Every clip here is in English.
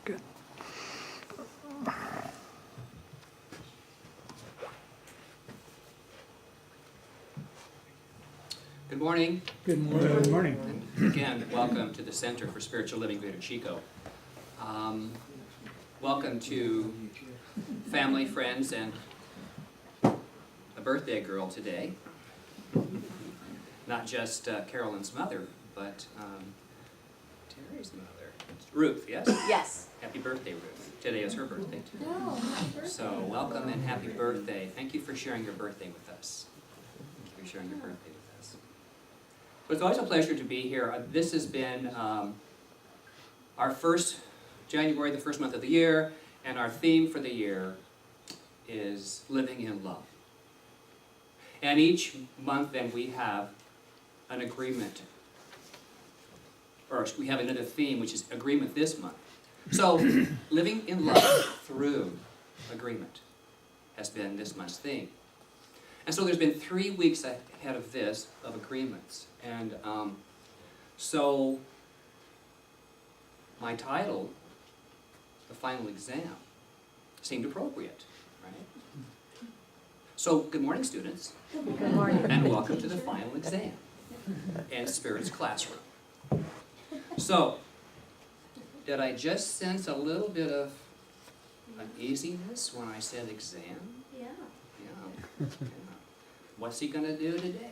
Good. Good morning. Good morning. Good morning. And again, welcome to the Center for Spiritual Living Greater Chico. Welcome to family, friends, and a birthday girl today. Not just Carolyn's mother, but Terry's mother. Ruth, yes? Yes. Happy birthday, Ruth. Today is her birthday, too. So welcome and happy birthday. Thank you for sharing your birthday with us. Thank you for sharing your birthday with us. But it's always a pleasure to be here. This has been our first January, the first month of the year, and our theme for the year is living in love. And each month then we have an agreement, or we have another theme, which is agreement this month. So living in love through agreement has been this month's theme. And so there's been 3 weeks ahead of this of agreements. And so my title, The Final Exam, seemed appropriate, right? So good morning, students. Good morning. And welcome to the final exam in Spirit's classroom. So, did I just sense a little bit of uneasiness when I said exam? Yeah. Yeah. What's he gonna do today?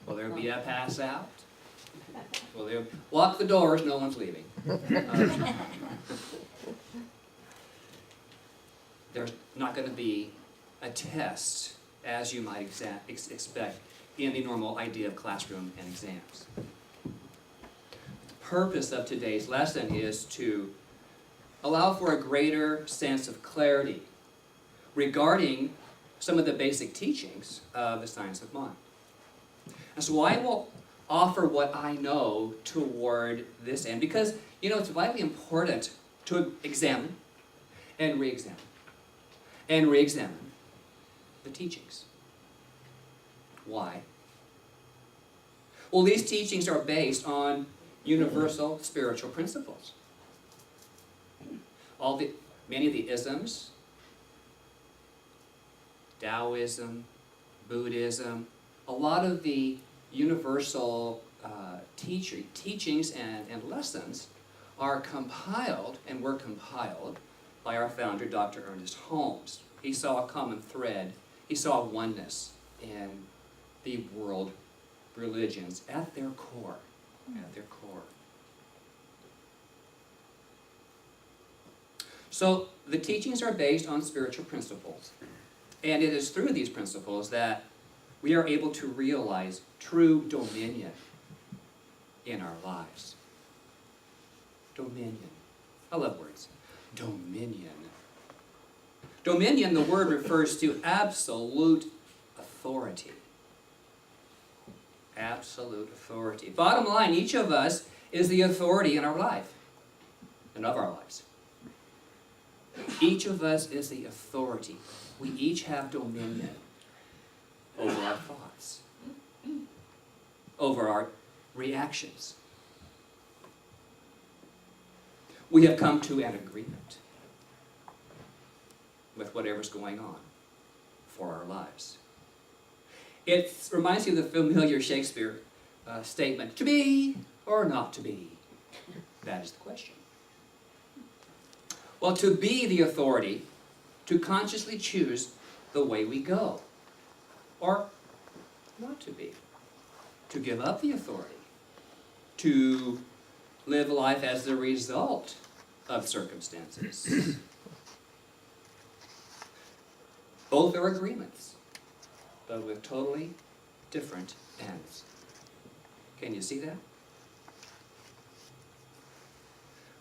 Will there be a pass out? Will there lock the doors? No one's leaving. There's not going to be a test as you might expect in the normal idea of classroom and exams. The purpose of today's lesson is to allow for a greater sense of clarity regarding some of the basic teachings of the science of mind. And so I will offer what I know toward this end because, you know, it's vitally important to examine and re-examine and re-examine the teachings. Why? Well, these teachings are based on universal spiritual principles. Many of the isms, Taoism, Buddhism, a lot of the universal teachings and lessons are compiled and were compiled by our founder, Dr. Ernest Holmes. He saw a common thread. He saw oneness in the world religions at their core. At their core. So the teachings are based on spiritual principles. And it is through these principles that we are able to realize true dominion in our lives. Dominion. I love words. Dominion. Dominion, the word refers to absolute authority. Absolute authority. Bottom line, each of us is the authority in our life and of our lives. Each of us is the authority. We each have dominion over our thoughts, over our reactions. We have come to an agreement with whatever's going on for our lives. It reminds me of the familiar Shakespeare statement, to be or not to be? That is the question. Well, to be the authority, to consciously choose the way we go, or not to be, to give up the authority, to live life as the result of circumstances. Both are agreements, but with totally different ends. Can you see that?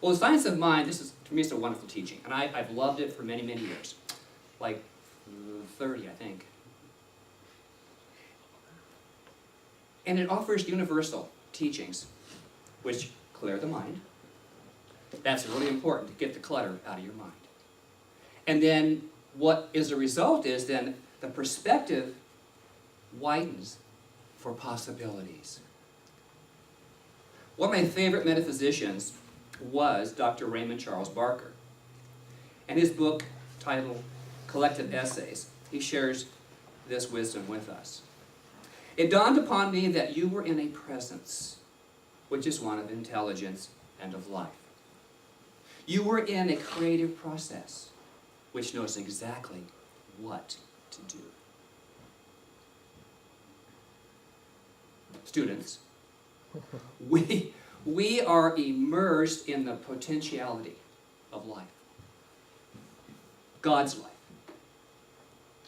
Well, the science of mind, to me, it's a wonderful teaching, and I've loved it for many, many years, like 30, I think. And it offers universal teachings, which clear the mind. That's really important, to get the clutter out of your mind. And then what is the result is then the perspective widens for possibilities. One of my favorite metaphysicians was Dr. Raymond Charles Barker. In his book titled Collected Essays, he shares this wisdom with us. It dawned upon me that you were in a presence, which is one of intelligence and of life. You were in a creative process, which knows exactly what to do. Students, we are immersed in the potentiality of life. God's life.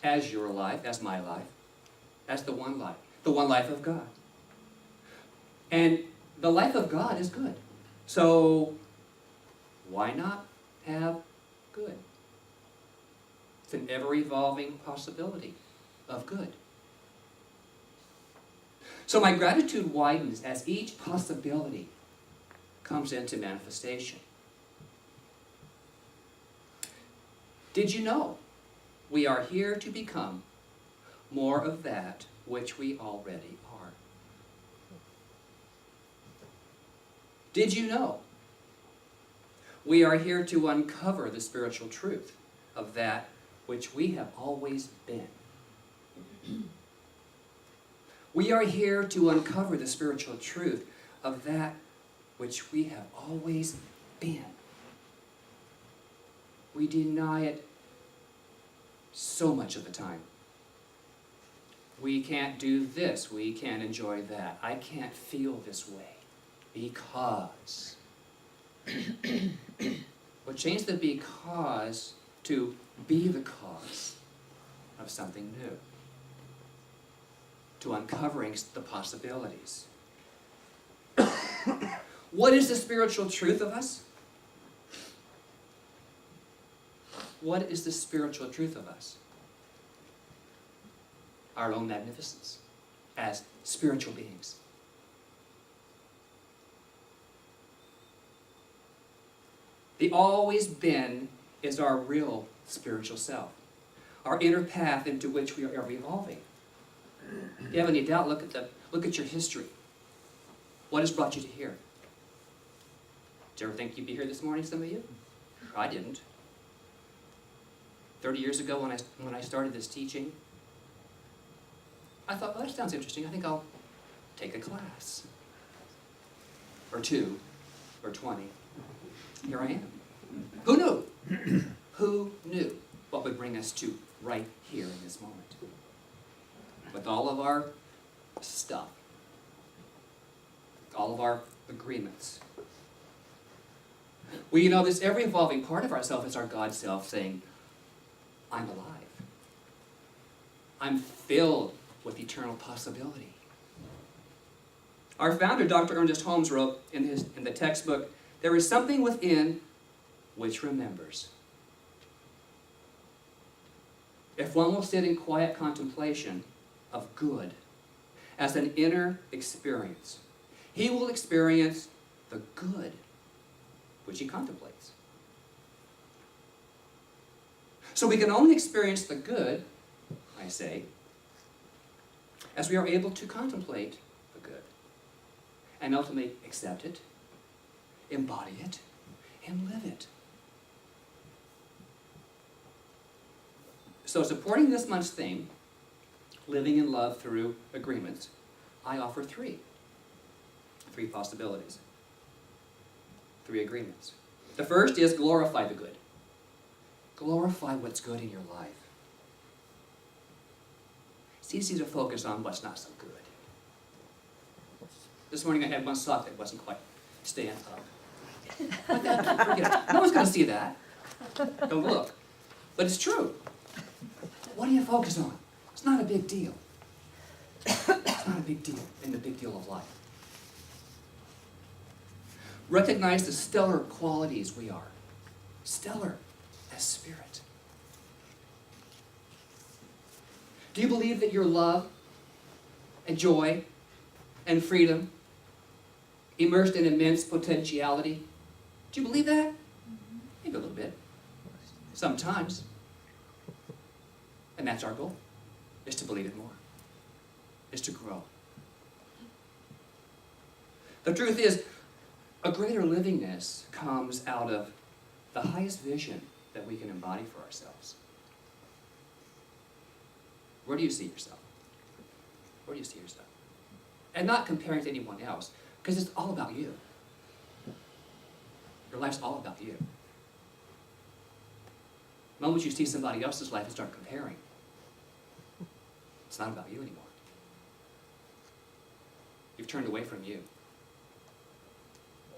As your life, as my life, as the one life of God. And the life of God is good. So why not have good? It's an ever-evolving possibility of good. So my gratitude widens as each possibility comes into manifestation. Did you know we are here to become more of that which we already are? Did you know we are here to uncover the spiritual truth of that which we have always been? We are here to uncover the spiritual truth of that which we have always been. We deny it so much of the time. We can't do this. We can't enjoy that. I can't feel this way because. We'll change the because to be the cause of something new. To uncovering the possibilities. What is the spiritual truth of us? What is the spiritual truth of us? Our own magnificence as spiritual beings. The always been is our real spiritual self, our inner path into which we are ever evolving. If you have any doubt, look at your history. What has brought you to here? Did you ever think you'd be here this morning, some of you? I didn't. 30 years ago when I started this teaching, I thought, well, that sounds interesting. I think I'll take a class. Or 2, or 20. Here I am. Who knew? Who knew what would bring us to right here in this moment? With all of our stuff, all of our agreements. Well, you know, this ever-evolving part of ourself is our God self saying, I'm alive. I'm filled with eternal possibility. Our founder, Dr. Ernest Holmes, wrote in the textbook, there is something within which remembers. If one will sit in quiet contemplation of good as an inner experience, he will experience the good which he contemplates. So we can only experience the good, I say, as we are able to contemplate the good and ultimately accept it, embody it, and live it. So supporting this month's theme, living in love through agreements, I offer 3 possibilities, 3 agreements. The first is glorify the good. Glorify what's good in your life. It's easy to focus on what's not so good. This morning I had one sock that wasn't quite staying up. Forget it. No one's going to see that. Don't look. But it's true. What do you focus on? It's not a big deal. It's not a big deal in the big deal of life. Recognize the stellar qualities we are. Stellar as spirit. Do you believe that your love and joy and freedom, immersed in immense potentiality, do you believe that? Maybe a little bit. Sometimes. And that's our goal, is to believe it more, is to grow. The truth is, A greater livingness comes out of the highest vision that we can embody for ourselves. Where do you see yourself? Where do you see yourself? And not comparing to anyone else, because it's all about you. Your life's all about you. The moment you see somebody else's life and start comparing, it's not about you anymore. You've turned away from you,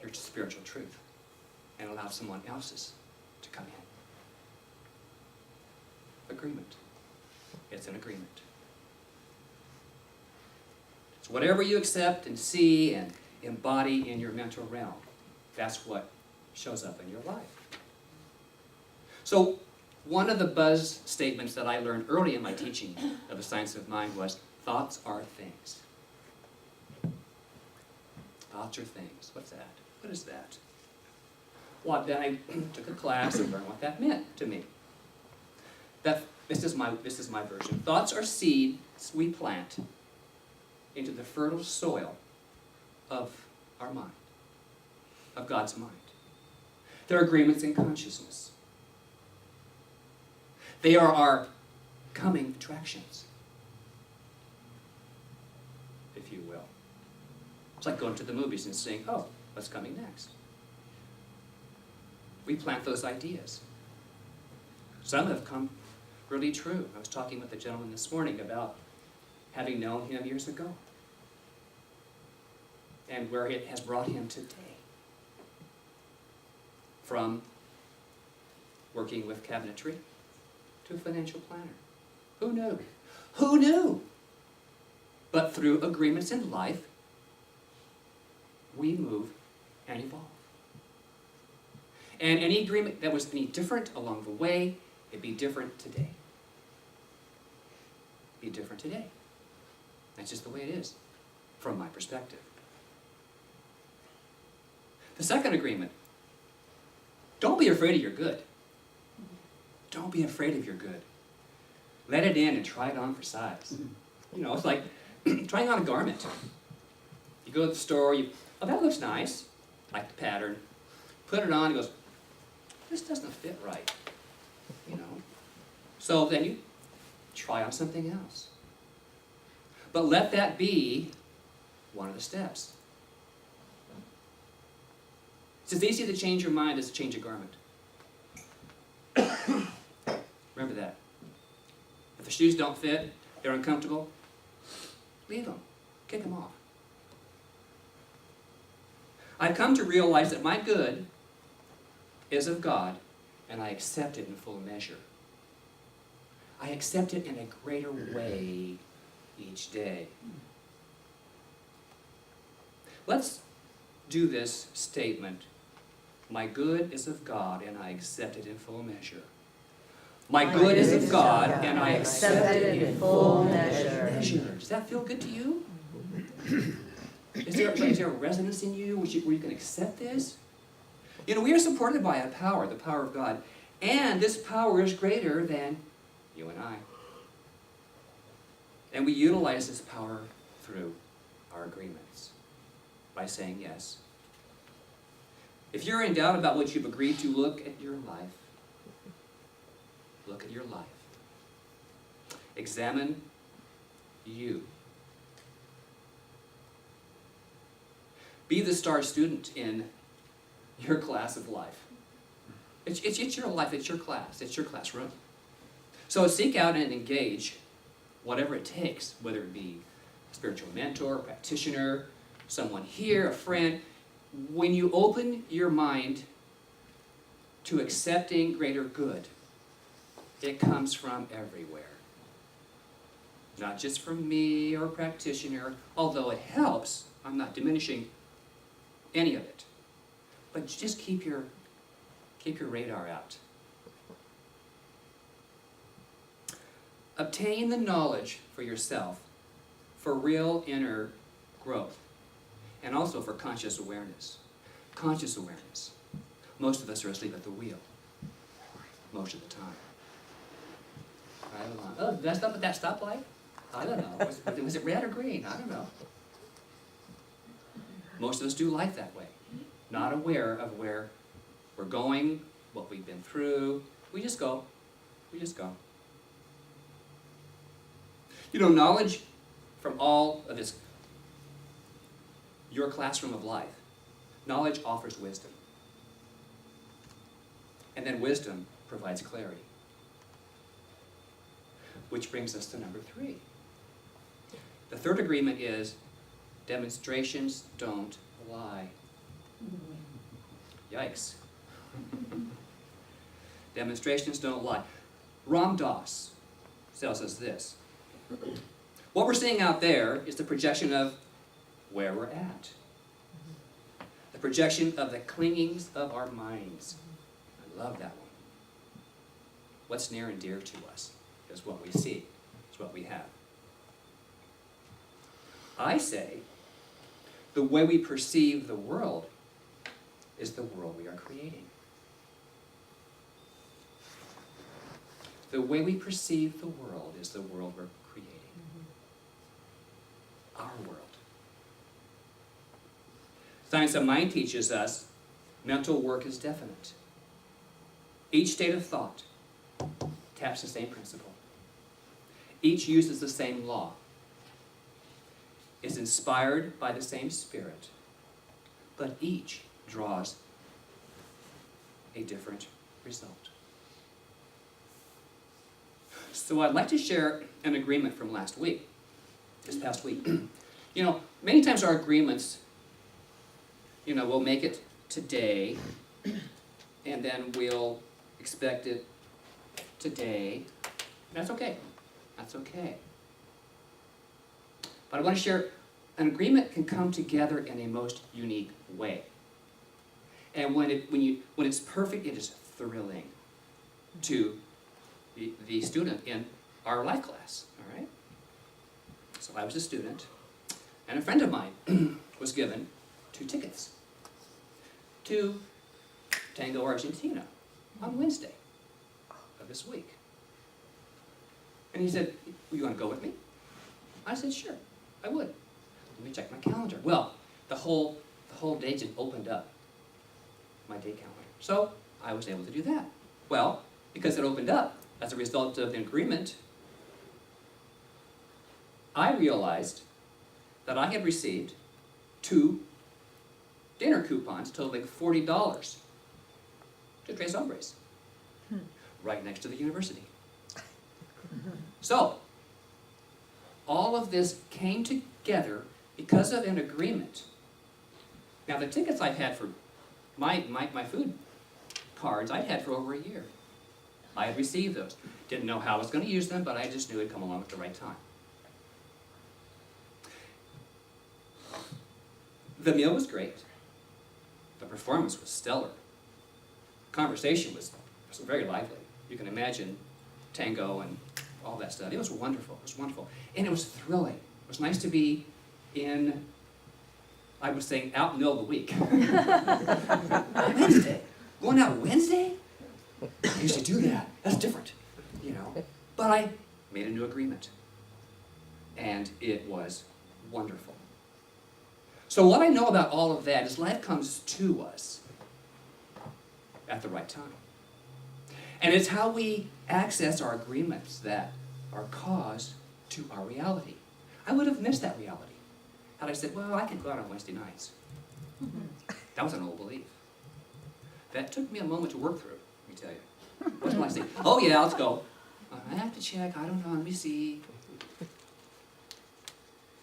your spiritual truth, and allowed someone else's to come in. Agreement. It's an agreement. So whatever you accept and see and embody in your mental realm, that's what shows up in your life. So one of the buzz statements that I learned early in my teaching of the science of mind was, thoughts are things. Thoughts are things. What's that? What is that? Well, then I took a class and learned what that meant to me. This is my version. Thoughts are seeds we plant into the fertile soil of our mind, of God's mind. They're agreements in consciousness. They are our coming attractions, if you will. It's like going to the movies and saying, oh, what's coming next? We plant those ideas. Some have come really true. I was talking with a gentleman this morning about having known him years ago and where it has brought him today. From working with cabinetry to a financial planner. Who knew? Who knew? But through agreements in life, we move and evolve. And any agreement that was any different along the way, it'd be different today. Be different today. That's just the way it is, from my perspective. The second agreement, don't be afraid of your good. Don't be afraid of your good. Let it in and try it on for size. You know, it's like trying on a garment. You go to the store, oh, that looks nice. Like the pattern. Put it on, it goes, this doesn't fit right. You know. So then you try on something else. But let that be one of the steps. It's as easy to change your mind as to change a garment. Remember that. If the shoes don't fit, they're uncomfortable, leave them. Kick them off. I've come to realize that my good is of God, and I accept it in full measure. I accept it in a greater way each day. Let's do this statement. My good is of God, and I accept it in full measure. My good is of God, and I accept it in full measure. Does that feel good to you? Is there a resonance in you where you can accept this? You know, we are supported by a power, the power of God. And this power is greater than you and I. And we utilize this power through our agreements by saying yes. If you're in doubt about what you've agreed to, look at your life. Look at your life. Examine you. Be the star student in your class of life. It's your life, it's your class, it's your classroom. So seek out and engage whatever it takes, whether it be a spiritual mentor, a practitioner, someone here, a friend. When you open your mind to accepting greater good, it comes from everywhere. Not just from me or a practitioner, although it helps. I'm not diminishing any of it. But just keep your radar out. Obtain the knowledge for yourself for real inner growth and also for conscious awareness. Conscious awareness. Most of us are asleep at the wheel most of the time. I don't know. Oh, did I stop at that stoplight? I don't know. Was it red or green? I don't know. Most of us do life that way. not aware of where we're going, what we've been through. We just go. We just go. You know, knowledge from all of this, your classroom of life, knowledge offers wisdom. And then wisdom provides clarity. Which brings us to number 3. The third agreement is demonstrations don't lie. Yikes. Demonstrations don't lie. Ram Dass tells us this. What we're seeing out there is the projection of where we're at. The projection of the clingings of our minds. I love that one. What's near and dear to us is what we see, is what we have. I say the way we perceive the world is the world we are creating. The way we perceive the world is the world we're creating. Our world. Science of mind teaches us mental work is definite. Each state of thought taps the same principle. Each uses the same law. Is inspired by the same spirit, but each draws a different result. So I'd like to share an agreement from this past week. You know, many times our agreements, we'll make it today, and then we'll expect it today. That's okay. That's okay. But I want to share, an agreement can come together in a most unique way. And when it's perfect, it is thrilling to the student in our life class, all right? So I was a student, and a friend of mine was given 2 tickets to Tango, Argentina on Wednesday of this week. And he said, "You want to go with me?" I said, "Sure, I would." Let me check my calendar. Well, the whole day just opened up my day calendar. So I was able to do that. Well, because it opened up as a result of the agreement, I realized that I had received 2 dinner coupons totaling $40 to Tres Hombres, right next to the university. So, all of this came together because of an agreement. Now, the tickets I've had for my food cards, I'd had for over a year. I had received those. Didn't know how I was going to use them, but I just knew it'd come along at the right time. The meal was great. The performance was stellar. Conversation was very lively. You can imagine tango and all that stuff. It was wonderful. It was wonderful. And it was thrilling. It was nice to be in, I was saying, out in the middle of the week. Wednesday. Going out Wednesday? I used to do that. That's different, But I made a new agreement. And it was wonderful. So what I know about all of that is life comes to us at the right time. And it's how we access our agreements that are cause to our reality. I would have missed that reality had I said, well, I can go out on Wednesday nights. That was an old belief. That took me a moment to work through, let me tell you. Wasn't like saying, oh yeah, let's go. I have to check, I don't know, let me see.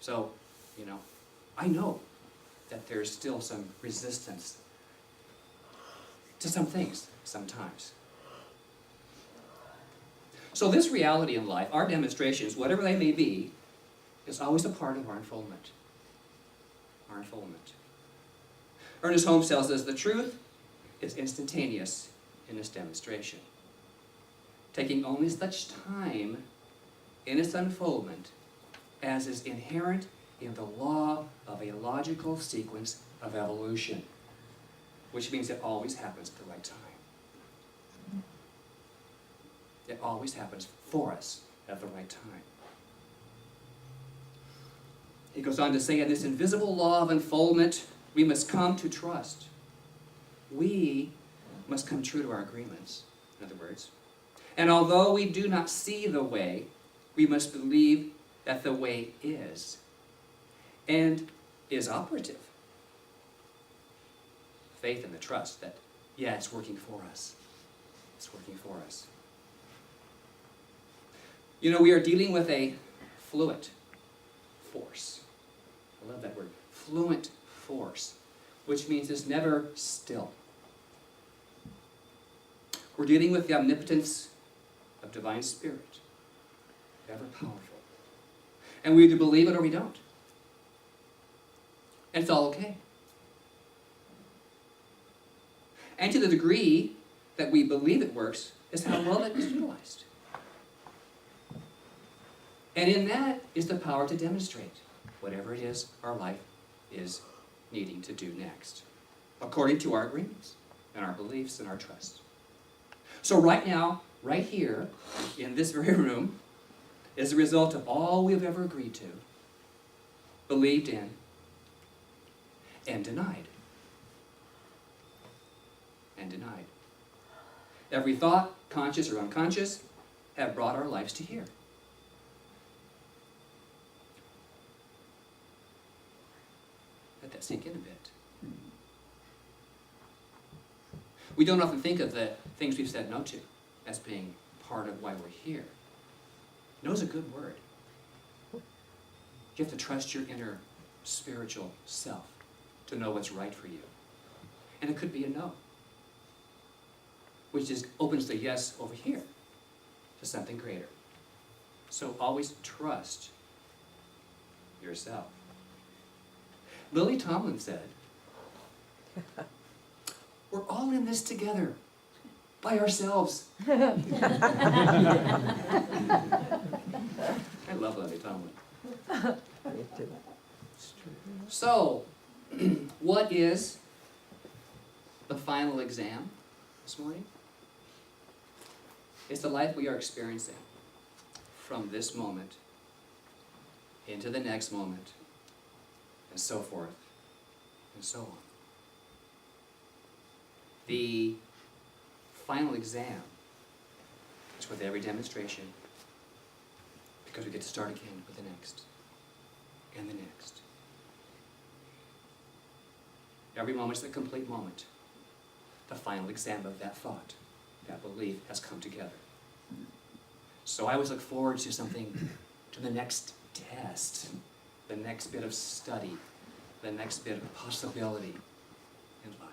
So, I know that there's still some resistance to some things sometimes. So this reality in life, our demonstrations, whatever they may be, is always a part of our unfoldment. Our unfoldment. Ernest Holmes tells us the truth is instantaneous in its demonstration, taking only such time in its unfoldment as is inherent in the law of a logical sequence of evolution, which means it always happens at the right time. It always happens for us at the right time. He goes on to say, in this invisible law of unfoldment, we must come to trust we must come true to our agreements, in other words. And although we do not see the way, we must believe that the way is, and is operative. Faith and the trust that, yeah, it's working for us. It's working for us. You know, we are dealing with a fluent force. I love that word. Fluent force, which means it's never still. We're dealing with the omnipotence of divine spirit, ever powerful. And we either believe it or we don't. And it's all okay. And to the degree that we believe it works is how well it is utilized. And in that is the power to demonstrate whatever it is our life is needing to do next, according to our agreements and our beliefs and our trust. So right now, right here, in this very room, is the result of all we've ever agreed to, believed in, and denied. And denied. Every thought, conscious or unconscious, have brought our lives to here. Let that sink in a bit. We don't often think of the things we've said no to as being part of why we're here. No is a good word. You have to trust your inner spiritual self to know what's right for you. And it could be a no, which is opens the yes over here to something greater. So always trust yourself. Lily Tomlin said, we're all in this together, by ourselves. I love Lily Tomlin. So, what is the final exam this morning? It's the life we are experiencing from this moment into the next moment, and so forth, and so on. The final exam is with every demonstration, because we get to start again with the next, and the next. Every moment is the complete moment. The final exam of that thought, that belief has come together. So I always look forward to something, to the next test, the next bit of study, the next bit of possibility in life.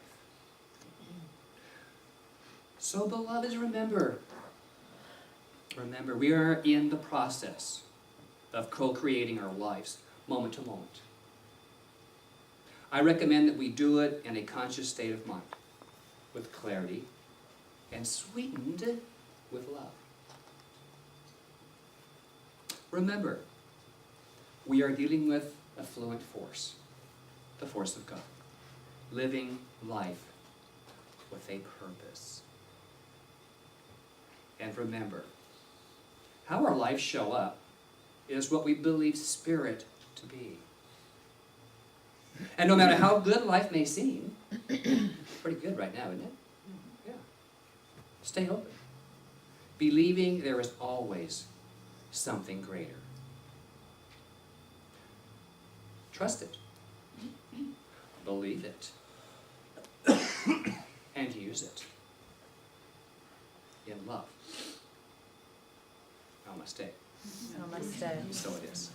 So beloveds, remember, we are in the process of co-creating our lives moment to moment. I recommend that we do it in a conscious state of mind, with clarity, and sweetened with love. Remember, we are dealing with a fluent force, the force of God, living life with a purpose. And remember, how our lives show up is what we believe spirit to be. And no matter how good life may seem, pretty good right now, isn't it? Yeah. Stay open, believing there is always something greater. Trust it. Believe it. And use it in love. Namaste. Namaste. So it is.